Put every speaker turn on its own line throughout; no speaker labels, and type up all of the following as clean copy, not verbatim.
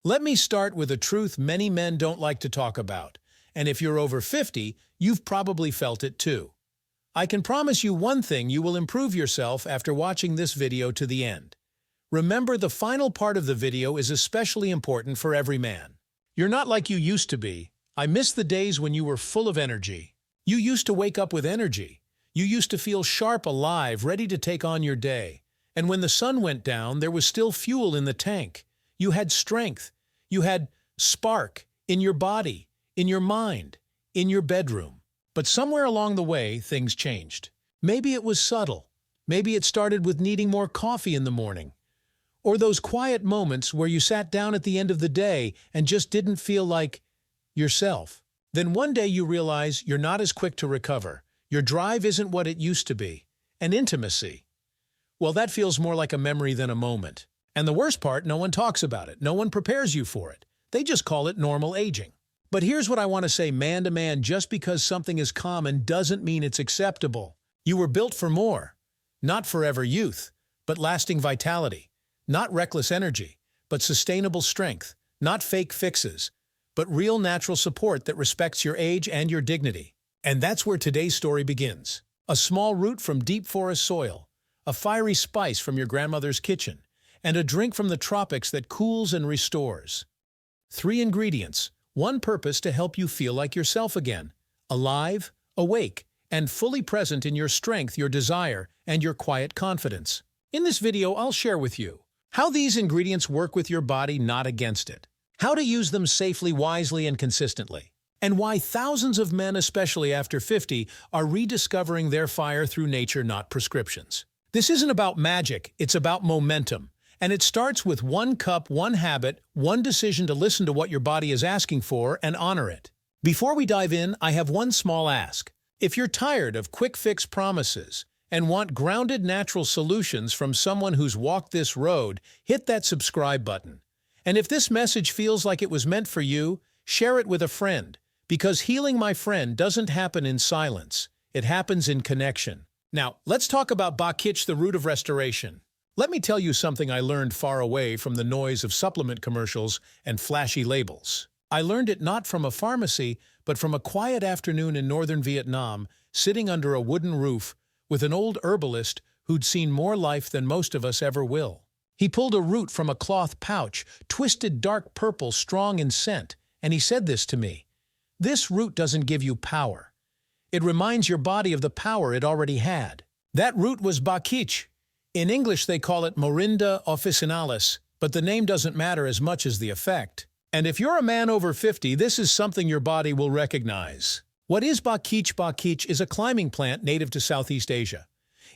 Let me start with a truth many men don't like to talk about, and if you're over 50, you've probably felt it too. I can promise you one thing: you will improve yourself after watching this video to the end. Remember, the final part of the video is especially important for every man. You're not like you used to be. I miss the days when you were full of energy. You used to wake up with energy. You used to feel sharp, alive, ready to take on your day. And when the sun went down, there was still fuel in the tank. You had strength. You had spark in your body, in your mind, in your bedroom. But somewhere along the way, things changed. Maybe it was subtle. Maybe it started with needing more coffee in the morning. Or those quiet moments where you sat down at the end of the day and just didn't feel like yourself. Then one day you realize you're not as quick to recover. Your drive isn't what it used to be. And intimacy, well, that feels more like a memory than a moment. And the worst part, no one talks about it. No one prepares you for it. They just call it normal aging. But here's what I want to say man to man: just because something is common doesn't mean it's acceptable. You were built for more. Not forever youth, but lasting vitality. Not reckless energy, but sustainable strength. Not fake fixes, but real natural support that respects your age and your dignity. And that's where today's story begins. A small root from deep forest soil, a fiery spice from your grandmother's kitchen, and a drink from the tropics that cools and restores. 3 ingredients, one purpose: to help you feel like yourself again, alive, awake, and fully present in your strength, your desire, and your quiet confidence. In this video, I'll share with you how these ingredients work with your body, not against it, how to use them safely, wisely, and consistently, and why thousands of men, especially after 50, are rediscovering their fire through nature, not prescriptions. This isn't about magic, it's about momentum. And it starts with 1 cup, 1 habit, 1 decision to listen to what your body is asking for and honor it. Before we dive in, I have one small ask. If you're tired of quick fix promises and want grounded natural solutions from someone who's walked this road, hit that subscribe button. And if this message feels like it was meant for you, share it with a friend. Because healing, my friend, doesn't happen in silence. It happens in connection. Now, let's talk about Bakich, the root of restoration. Let me tell you something I learned far away from the noise of supplement commercials and flashy labels. I learned it not from a pharmacy, but from a quiet afternoon in northern Vietnam, sitting under a wooden roof with an old herbalist who'd seen more life than most of us ever will. He pulled a root from a cloth pouch, twisted dark purple, strong in scent, and he said this to me: "This root doesn't give you power. It reminds your body of the power it already had." That root was Bakich. In English, they call it Morinda officinalis, but the name doesn't matter as much as the effect. And if you're a man over 50, this is something your body will recognize. What is Bakich? Bakich is a climbing plant native to Southeast Asia.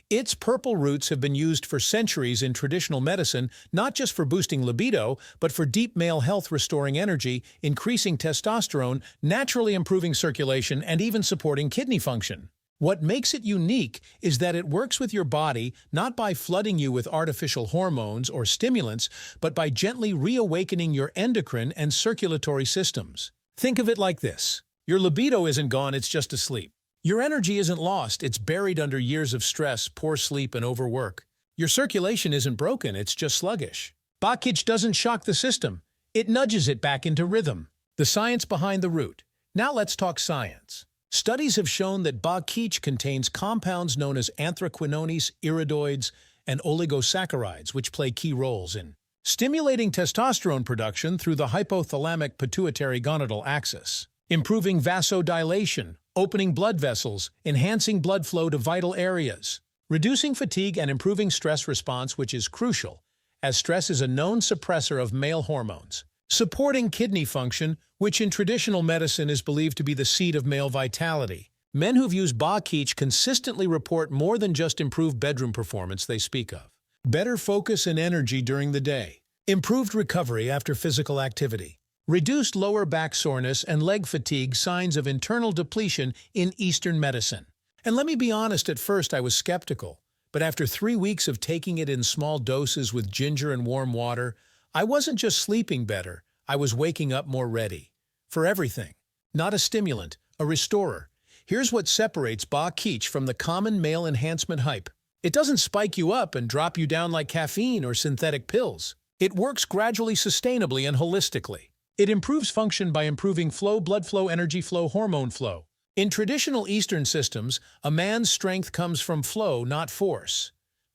Its purple roots have been used for centuries in traditional medicine, not just for boosting libido, but for deep male health, restoring energy, increasing testosterone, naturally improving circulation, and even supporting kidney function. What makes it unique is that it works with your body not by flooding you with artificial hormones or stimulants, but by gently reawakening your endocrine and circulatory systems. Think of it like this: your libido isn't gone, it's just asleep. Your energy isn't lost, it's buried under years of stress, poor sleep, and overwork. Your circulation isn't broken, it's just sluggish. Bakich doesn't shock the system, it nudges it back into rhythm. The science behind the root. Now let's talk science. Studies have shown that Bakich contains compounds known as anthraquinones, iridoids, and oligosaccharides, which play key roles in stimulating testosterone production through the hypothalamic pituitary gonadal axis, improving vasodilation, opening blood vessels, enhancing blood flow to vital areas, reducing fatigue, and improving stress response, which is crucial, as stress is a known suppressor of male hormones. Supporting kidney function, which in traditional medicine is believed to be the seat of male vitality. Men who've used Bakich consistently report more than just improved bedroom performance they speak of. Better focus and energy during the day. Improved recovery after physical activity. Reduced lower back soreness and leg fatigue, signs of internal depletion in Eastern medicine. And let me be honest, at first I was skeptical, but after 3 weeks of taking it in small doses with ginger and warm water, I wasn't just sleeping better, I was waking up more ready. For everything. Not a stimulant, a restorer. Here's what separates Bakich from the common male enhancement hype. It doesn't spike you up and drop you down like caffeine or synthetic pills. It works gradually, sustainably, and holistically. It improves function by improving flow, blood flow, energy flow, hormone flow. In traditional Eastern systems, a man's strength comes from flow, not force.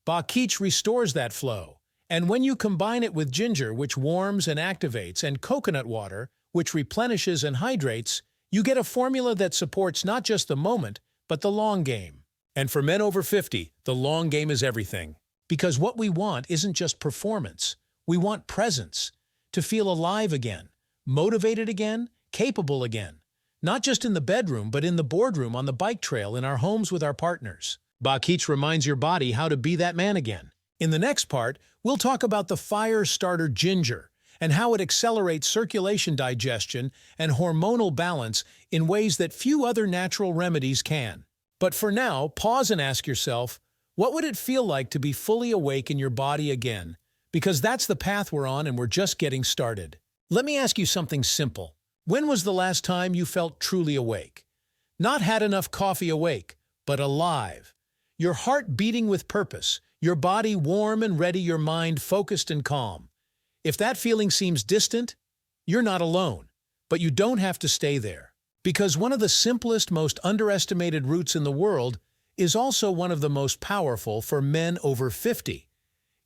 Ba restores that flow. And when you combine it with ginger, which warms and activates, and coconut water, which replenishes and hydrates, you get a formula that supports not just the moment, but the long game. And for men over 50, the long game is everything. Because what we want isn't just performance. We want presence. To feel alive again, motivated again, capable again. Not just in the bedroom, but in the boardroom, on the bike trail, in our homes with our partners. Ba reminds your body how to be that man again. In the next part, we'll talk about the fire starter ginger and how it accelerates circulation, digestion, and hormonal balance in ways that few other natural remedies can. But for now, pause and ask yourself, what would it feel like to be fully awake in your body again? Because that's the path we're on and we're just getting started. Let me ask you something simple. When was the last time you felt truly awake? Not had enough coffee awake, but alive. Your heart beating with purpose, your body warm and ready, your mind focused and calm. If that feeling seems distant, you're not alone. But you don't have to stay there. Because one of the simplest, most underestimated roots in the world is also one of the most powerful for men over 50.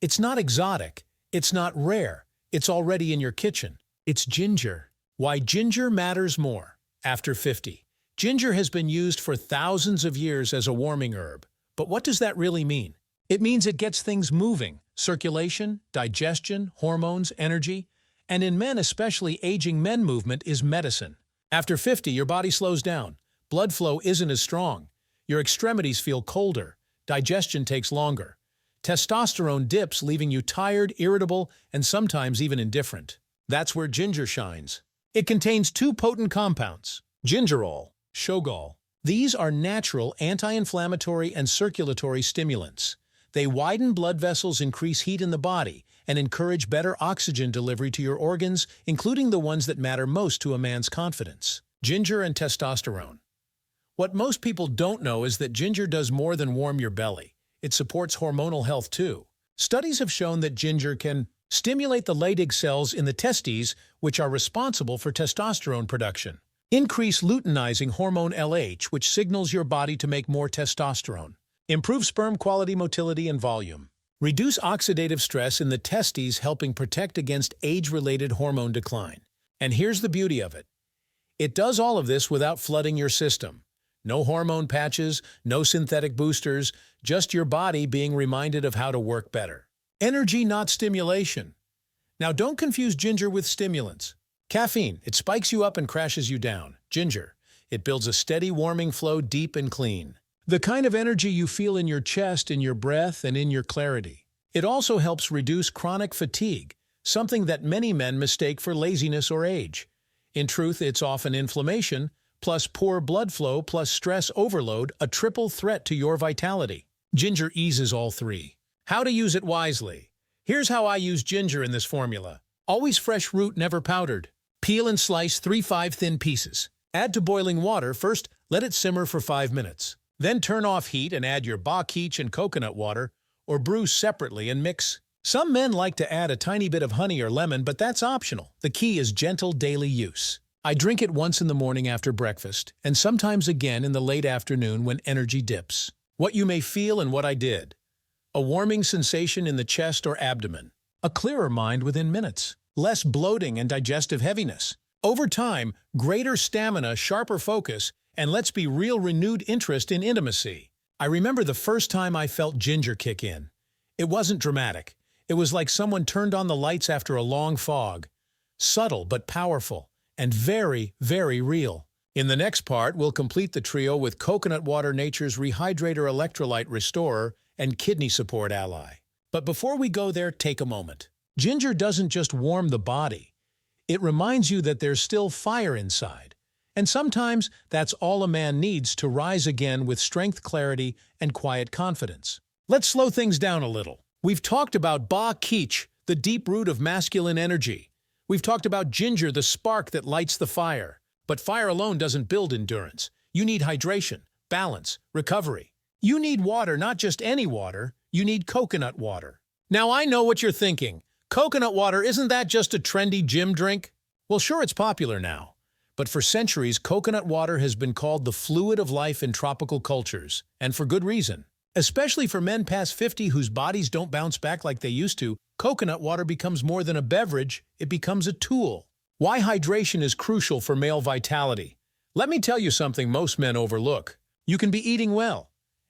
It's not exotic, it's not rare, it's already in your kitchen. It's ginger. Why ginger matters more after 50. Ginger has been used for thousands of years as a warming herb. But what does that really mean? It means it gets things moving, circulation, digestion, hormones, energy, and in men, especially aging men, movement is medicine. After 50, your body slows down. Blood flow isn't as strong. Your extremities feel colder. Digestion takes longer. Testosterone dips, leaving you tired, irritable, and sometimes even indifferent. That's where ginger shines. It contains two potent compounds, gingerol, shogal. These are natural anti-inflammatory and circulatory stimulants. They widen blood vessels, increase heat in the body, and encourage better oxygen delivery to your organs, including the ones that matter most to a man's confidence. Ginger and testosterone. What most people don't know is that ginger does more than warm your belly. It supports hormonal health too. Studies have shown that ginger can stimulate the Leydig cells in the testes, which are responsible for testosterone production. Increase luteinizing hormone LH, which signals your body to make more testosterone. Improve sperm quality, motility, and volume. Reduce oxidative stress in the testes, helping protect against age-related hormone decline. And here's the beauty of it. It does all of this without flooding your system. No hormone patches, no synthetic boosters, just your body being reminded of how to work better. Energy, not stimulation. Now don't confuse ginger with stimulants. Caffeine, it spikes you up and crashes you down. Ginger, it builds a steady warming flow, deep and clean. The kind of energy you feel in your chest, in your breath, and in your clarity. It also helps reduce chronic fatigue, something that many men mistake for laziness or age. In truth, it's often inflammation, plus poor blood flow, plus stress overload, a triple threat to your vitality. Ginger eases all three. How to use it wisely. Here's how I use ginger in this formula. Always fresh root, never powdered. Peel and slice 3-5 thin pieces. Add to boiling water. First, let it simmer for 5 minutes. Then turn off heat and add your ba and coconut water, or brew separately and mix. Some men like to add a tiny bit of honey or lemon, but that's optional. The key is gentle daily use. I drink it once in the morning after breakfast, and sometimes again in the late afternoon when energy dips. What you may feel and what I did. A warming sensation in the chest or abdomen. A clearer mind within minutes. Less bloating and digestive heaviness. Over time, greater stamina, sharper focus, and let's be real, renewed interest in intimacy. I remember the first time I felt ginger kick in. It wasn't dramatic. It was like someone turned on the lights after a long fog. Subtle but powerful, and very, very real. In the next part, we'll complete the trio with coconut water, nature's rehydrator, electrolyte restorer, and kidney support ally. But before we go there, take a moment. Ginger doesn't just warm the body. It reminds you that there's still fire inside. And sometimes that's all a man needs to rise again with strength, clarity, and quiet confidence. Let's slow things down a little. We've talked about ba, the deep root of masculine energy. We've talked about ginger, the spark that lights the fire. But fire alone doesn't build endurance. You need hydration, balance, recovery. You need water, not just any water. You need coconut water. Now I know what you're thinking. Coconut water, isn't that just a trendy gym drink? Well, sure, it's popular now. But for centuries, coconut water has been called the fluid of life in tropical cultures, and for good reason. Especially for men past 50 whose bodies don't bounce back like they used to, coconut water becomes more than a beverage, it becomes a tool. Why hydration is crucial for male vitality. Let me tell you something most men overlook. You can be eating well,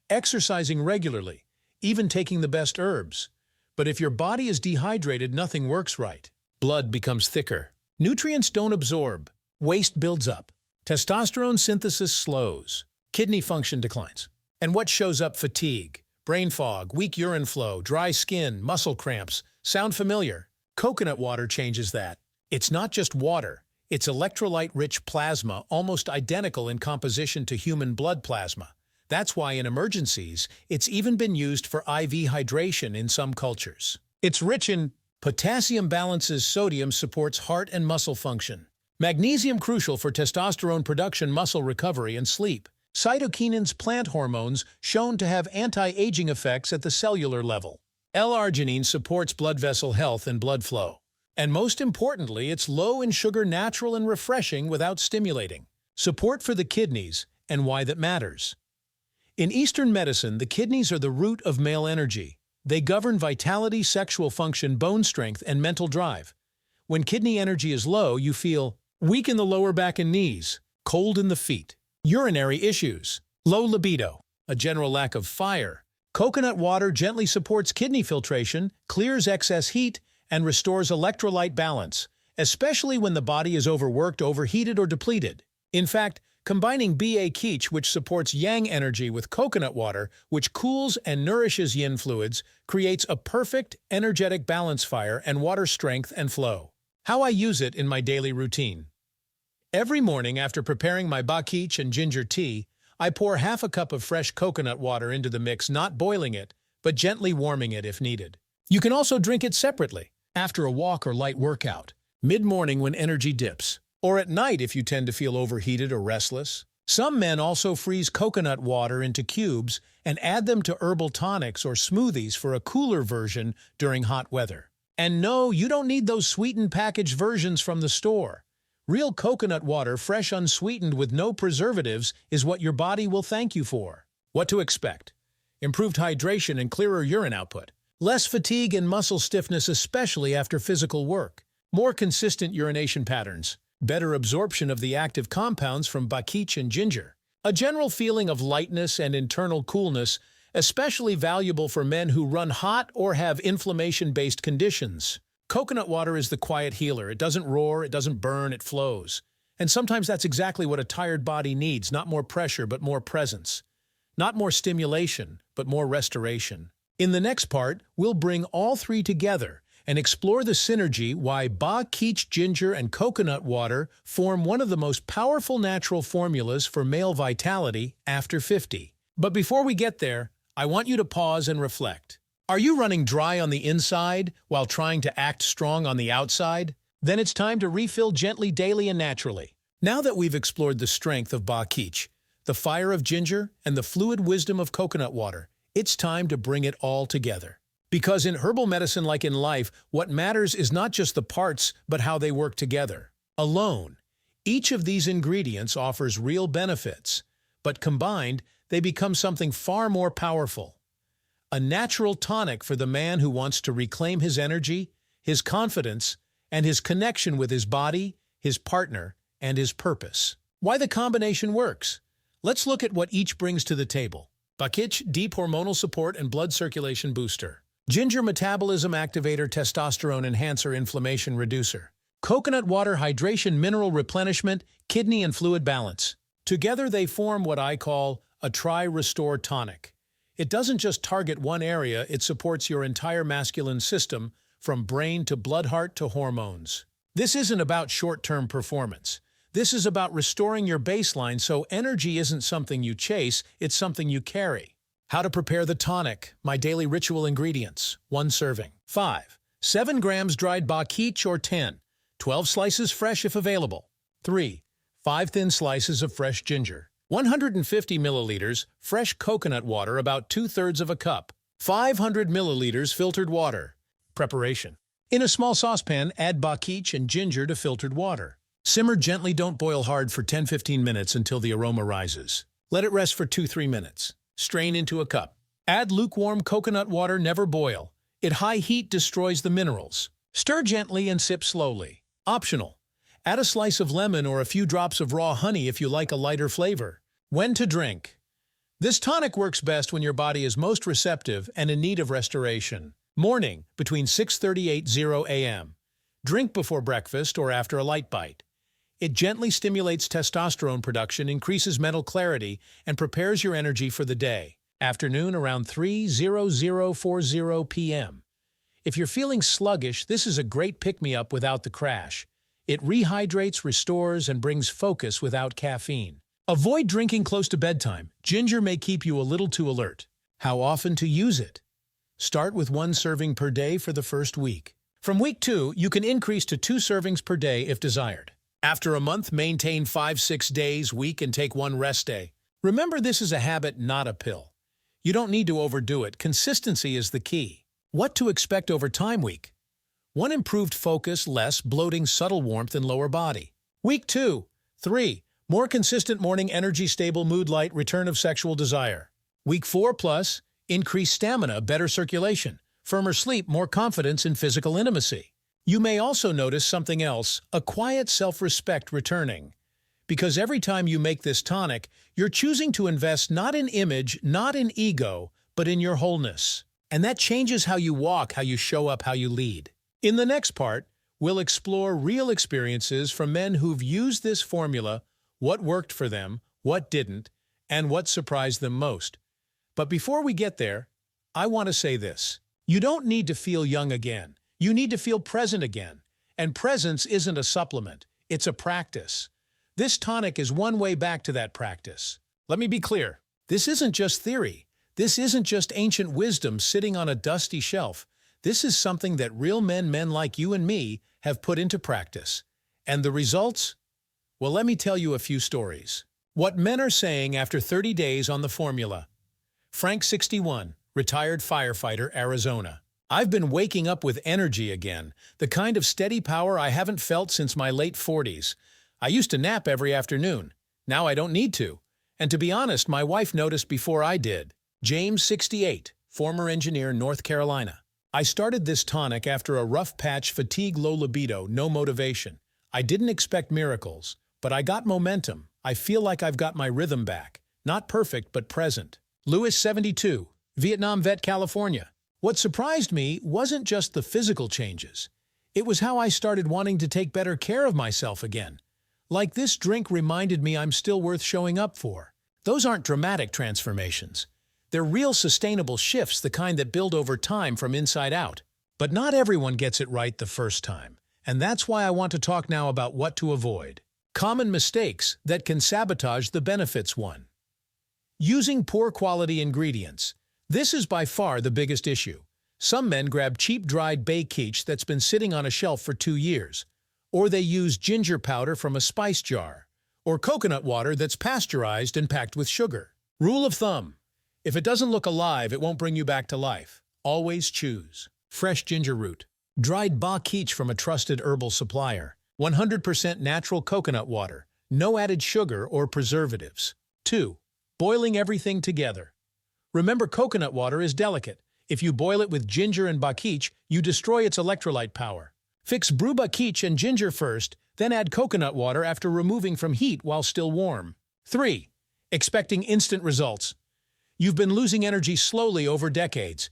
exercising regularly, even taking the best herbs. But if your body is dehydrated, nothing works right. Blood becomes thicker. Nutrients don't absorb. Waste builds up. Testosterone synthesis slows. Kidney function declines. And what shows up? Fatigue, brain fog, weak urine flow, dry skin, muscle cramps. Sound familiar? Coconut water changes that. It's not just water. It's electrolyte-rich plasma, almost identical in composition to human blood plasma. That's why in emergencies, it's even been used for IV hydration in some cultures. It's rich in potassium, balances sodium, supports heart and muscle function. Magnesium, crucial for testosterone production, muscle recovery, and sleep. Cytokinins, plant hormones, shown to have anti-aging effects at the cellular level. L-arginine supports blood vessel health and blood flow. And most importantly, it's low in sugar, natural and refreshing without stimulating. Support for the kidneys, and why that matters. In Eastern medicine, the kidneys are the root of male energy. They govern vitality, sexual function, bone strength, and mental drive. When kidney energy is low, you feel weak in the lower back and knees, cold in the feet, urinary issues, low libido, a general lack of fire. Coconut water gently supports kidney filtration, clears excess heat, and restores electrolyte balance, especially when the body is overworked, overheated, or depleted. In fact, combining Ba-Keech, which supports yang energy, with coconut water, which cools and nourishes yin fluids, creates a perfect, energetic balance, fire and water strength and flow. How I use it in my daily routine. Every morning after preparing my Ba-Keech and ginger tea, I pour half a cup of fresh coconut water into the mix, not boiling it, but gently warming it if needed. You can also drink it separately, after a walk or light workout, mid-morning when energy dips, or at night if you tend to feel overheated or restless. Some men also freeze coconut water into cubes and add them to herbal tonics or smoothies for a cooler version during hot weather. And no, you don't need those sweetened packaged versions from the store. Real coconut water, fresh, unsweetened, with no preservatives, is what your body will thank you for. What to expect? Improved hydration and clearer urine output. Less fatigue and muscle stiffness, especially after physical work. More consistent urination patterns. Better absorption of the active compounds from Ba-Keech and ginger. A general feeling of lightness and internal coolness, especially valuable for men who run hot or have inflammation-based conditions. Coconut water is the quiet healer. It doesn't roar, it doesn't burn, it flows. And sometimes that's exactly what a tired body needs, not more pressure, but more presence. Not more stimulation, but more restoration. In the next part, we'll bring all three together and explore the synergy why Ba-Keech, ginger, and coconut water form one of the most powerful natural formulas for male vitality after 50. But before we get there, I want you to pause and reflect. Are you running dry on the inside while trying to act strong on the outside? Then it's time to refill gently, daily, and naturally. Now that we've explored the strength of Ba-Keech, the fire of ginger, and the fluid wisdom of coconut water, it's time to bring it all together. Because in herbal medicine, like in life, what matters is not just the parts, but how they work together. Alone, each of these ingredients offers real benefits, but combined, they become something far more powerful. A natural tonic for the man who wants to reclaim his energy, his confidence, and his connection with his body, his partner, and his purpose. Why the combination works? Let's look at what each brings to the table. Ba-Keech, deep hormonal support and blood circulation booster. Ginger, metabolism activator, testosterone enhancer, inflammation reducer. Coconut water, hydration, mineral replenishment, kidney and fluid balance. Together they form what I call a tri-restore tonic. It doesn't just target one area, it supports your entire masculine system, from brain to blood, heart to hormones. This isn't about short-term performance. This is about restoring your baseline so energy isn't something you chase, it's something you carry. How to prepare the tonic. My daily ritual ingredients. 1 serving. 5. 7 grams dried Ba-Keech or 10. 12 slices fresh if available. 3. 5 thin slices of fresh ginger. 150 milliliters fresh coconut water, about 2/3 of a cup. 500 milliliters filtered water. Preparation. In a small saucepan, add bakich and ginger to filtered water. Simmer gently, don't boil hard for 10–15 minutes until the aroma rises. Let it rest for 2–3 minutes. Strain into a cup. Add lukewarm coconut water, never boil. At high heat destroys the minerals. Stir gently and sip slowly. Optional. Add a slice of lemon or a few drops of raw honey if you like a lighter flavor. When to drink? This tonic works best when your body is most receptive and in need of restoration. Morning, between 6:30–8:00 a.m. Drink before breakfast or after a light bite. It gently stimulates testosterone production, increases mental clarity, and prepares your energy for the day. Afternoon, around 3:00–40 p.m. If you're feeling sluggish, this is a great pick-me-up without the crash. It rehydrates, restores, and brings focus without caffeine. Avoid drinking close to bedtime. Ginger may keep you a little too alert. How often to use it? Start with 1 serving per day for the first week. From week 2, you can increase to 2 servings per day if desired. After a month, maintain 5–6 days a week and take 1 rest day. Remember, this is a habit, not a pill. You don't need to overdo it. Consistency is the key. What to expect over time? Week 1, improved focus, less bloating, subtle warmth, and lower body. Week 2, 3, more consistent morning energy, stable mood, light, return of sexual desire. Week 4 plus, increased stamina, better circulation, firmer sleep, more confidence in physical intimacy. You may also notice something else, a quiet self-respect returning. Because every time you make this tonic, you're choosing to invest not in image, not in ego, but in your wholeness. And that changes how you walk, how you show up, how you lead. In the next part, we'll explore real experiences from men who've used this formula, what worked for them, what didn't, and what surprised them most. But before we get there, I want to say this. You don't need to feel young again. You need to feel present again. And presence isn't a supplement, it's a practice. This tonic is one way back to that practice. Let me be clear. This isn't just theory. This isn't just ancient wisdom sitting on a dusty shelf. This is something that real men like you and me, have put into practice. And the results? Well, let me tell you a few stories. What men are saying after 30 days on the formula. Frank, 61, retired firefighter, Arizona. I've been waking up with energy again, the kind of steady power I haven't felt since my late 40s. I used to nap every afternoon. Now I don't need to. And to be honest, my wife noticed before I did. James, 68, former engineer, North Carolina. I started this tonic after a rough patch, fatigue, low libido, no motivation. I didn't expect miracles, but I got momentum. I feel like I've got my rhythm back. Not perfect, but present. Lewis, 72, Vietnam vet, California. What surprised me wasn't just the physical changes. It was how I started wanting to take better care of myself again. Like this drink reminded me I'm still worth showing up for. Those aren't dramatic transformations. They're real sustainable shifts, the kind that build over time from inside out. But not everyone gets it right the first time. And that's why I want to talk now about what to avoid. Common mistakes that can sabotage the benefits. 1. Using poor quality ingredients. This is by far the biggest issue. Some men grab cheap dried bakich that's been sitting on a shelf for 2 years. Or they use ginger powder from a spice jar. Or coconut water that's pasteurized and packed with sugar. Rule of thumb. If it doesn't look alive, it won't bring you back to life. Always choose fresh ginger root, dried bakich from a trusted herbal supplier, 100% natural coconut water, no added sugar or preservatives. 2. Boiling everything together. Remember, coconut water is delicate. If you boil it with ginger and bakich, you destroy its electrolyte power. Fix brew bakich and ginger first, then add coconut water after removing from heat while still warm. 3. Expecting instant results. You've been losing energy slowly over decades.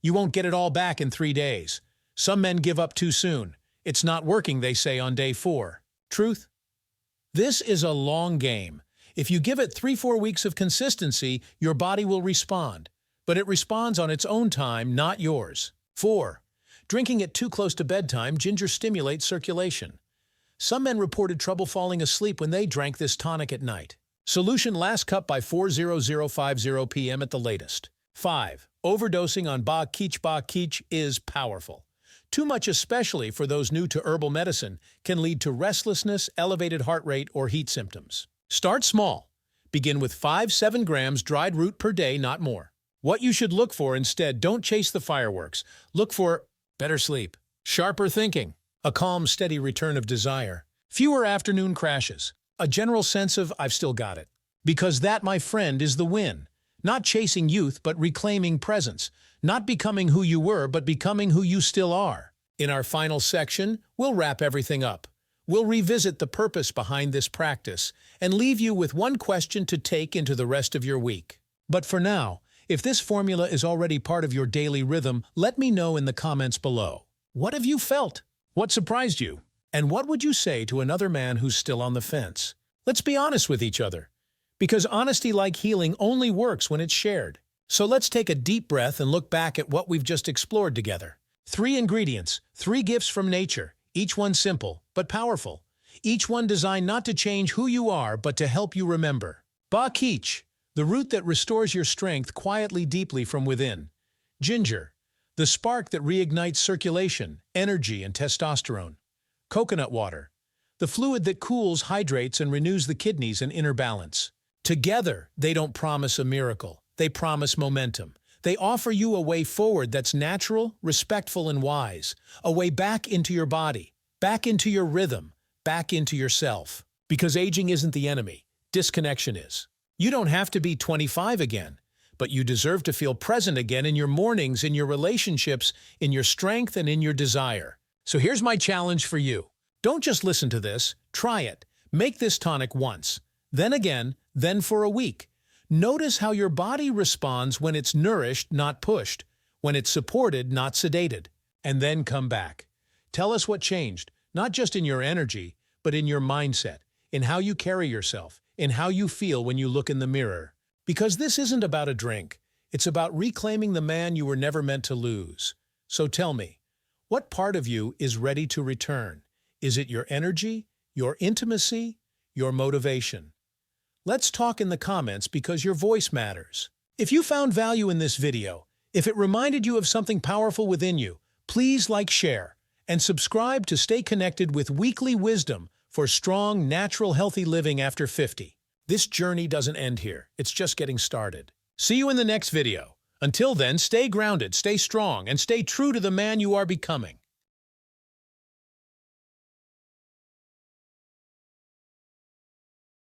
You won't get it all back in 3 days. Some men give up too soon. It's not working, they say, on day 4. Truth? This is a long game. If you give it 3–4 weeks of consistency, your body will respond. But it responds on its own time, not yours. 4. Drinking it too close to bedtime. Ginger stimulates circulation. Some men reported trouble falling asleep when they drank this tonic at night. Solution: last cup by 4:00–50 p.m. at the latest. 5. Overdosing on bakich. Bakich is powerful. Too much, especially for those new to herbal medicine, can lead to restlessness, elevated heart rate, or heat symptoms. Start small. Begin with 5–7 grams dried root per day, not more. What you should look for instead: don't chase the fireworks. Look for better sleep, Sharper thinking, a calm, steady return of desire, fewer afternoon crashes, a general sense of "I've still got it." Because that, my friend, is the win. Not chasing youth, but reclaiming presence. Not becoming who you were, but becoming who you still are. In our final section, we'll wrap everything up. We'll revisit the purpose behind this practice and leave you with one question to take into the rest of your week. But for now, if this formula is already part of your daily rhythm, let me know in the comments below. What have you felt? What surprised you? And what would you say to another man who's still on the fence? Let's be honest with each other. Because honesty, like healing, only works when it's shared. So let's take a deep breath and look back at what we've just explored together. 3 ingredients, 3 gifts from nature, each one simple but powerful. Each one designed not to change who you are, but to help you remember. Ba Keech, the root that restores your strength quietly, deeply from within. Ginger, the spark that reignites circulation, energy, and testosterone. Coconut water, the fluid that cools, hydrates, and renews the kidneys and inner balance. Together, they don't promise a miracle. They promise momentum. They offer you a way forward that's natural, respectful, and wise. A way back into your body, back into your rhythm, back into yourself. Because aging isn't the enemy. Disconnection is. You don't have to be 25 again, but you deserve to feel present again in your mornings, in your relationships, in your strength, and in your desire. So here's my challenge for you. Don't just listen to this. Try it. Make this tonic once, then again, then for a week. Notice how your body responds when it's nourished, not pushed, when it's supported, not sedated. And then come back. Tell us what changed, not just in your energy, but in your mindset, in how you carry yourself, in how you feel when you look in the mirror. Because this isn't about a drink. It's about reclaiming the man you were never meant to lose. So tell me, what part of you is ready to return? Is it your energy, your intimacy, your motivation? Let's talk in the comments because your voice matters. If you found value in this video, if it reminded you of something powerful within you, please like, share, and subscribe to stay connected with weekly wisdom for strong, natural, healthy living after 50. This journey doesn't end here. It's just getting started. See you in the next video. Until then, stay grounded, stay strong, and stay true to the man you are becoming.